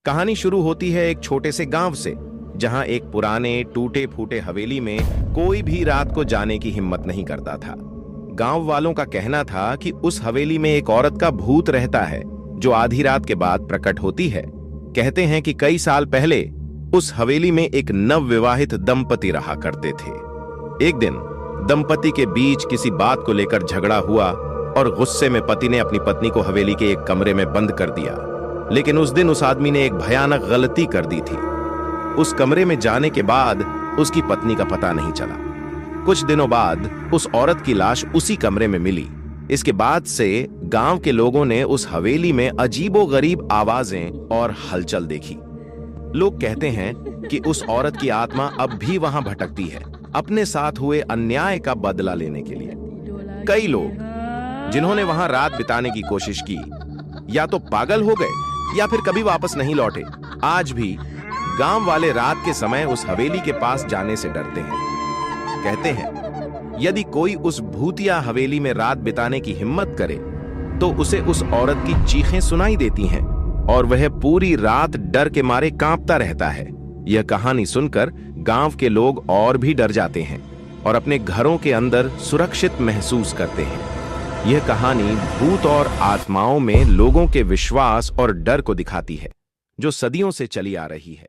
कहानी शुरू होती है एक छोटे से गांव से, जहां एक पुराने टूटे फूटे हवेली में कोई भी रात को जाने की हिम्मत नहीं करता था। गांव वालों का कहना था कि उस हवेली में एक औरत का भूत रहता है जो आधी रात के बाद प्रकट होती है। कहते हैं कि कई साल पहले उस हवेली में एक नवविवाहित दंपति रहा करते थे। एक दिन दंपति के बीच किसी बात को लेकर झगड़ा हुआ और गुस्से में पति ने अपनी पत्नी को हवेली के एक कमरे में बंद कर दिया। लेकिन उस दिन उस आदमी ने एक भयानक गलती कर दी थी। उस कमरे में जाने के बाद उसकी पत्नी का पता नहीं चला। कुछ दिनों बाद उस औरत की लाश उसी कमरे में मिली। इसके बाद से गांव के लोगों ने उस हवेली में अजीबोगरीब आवाजें और हलचल देखी। लोग कहते हैं कि उस औरत की आत्मा अब भी वहां भटकती है, अपने साथ हुए अन्याय का बदला लेने के लिए। कई लोग जिन्होंने वहां रात बिताने की कोशिश की या तो पागल हो गए या फिर कभी वापस नहीं लौटे। आज भी गांव वाले रात के समय उस हवेली के पास जाने से डरते हैं। कहते हैं यदि कोई उस भूतिया हवेली में रात बिताने की हिम्मत करे तो उसे उस औरत की चीखें सुनाई देती हैं और वह पूरी रात डर के मारे कांपता रहता है। यह कहानी सुनकर गांव के लोग और भी डर जाते हैं और अपने घरों के अंदर सुरक्षित महसूस करते हैं। यह कहानी भूत और आत्माओं में लोगों के विश्वास और डर को दिखाती है, जो सदियों से चली आ रही है।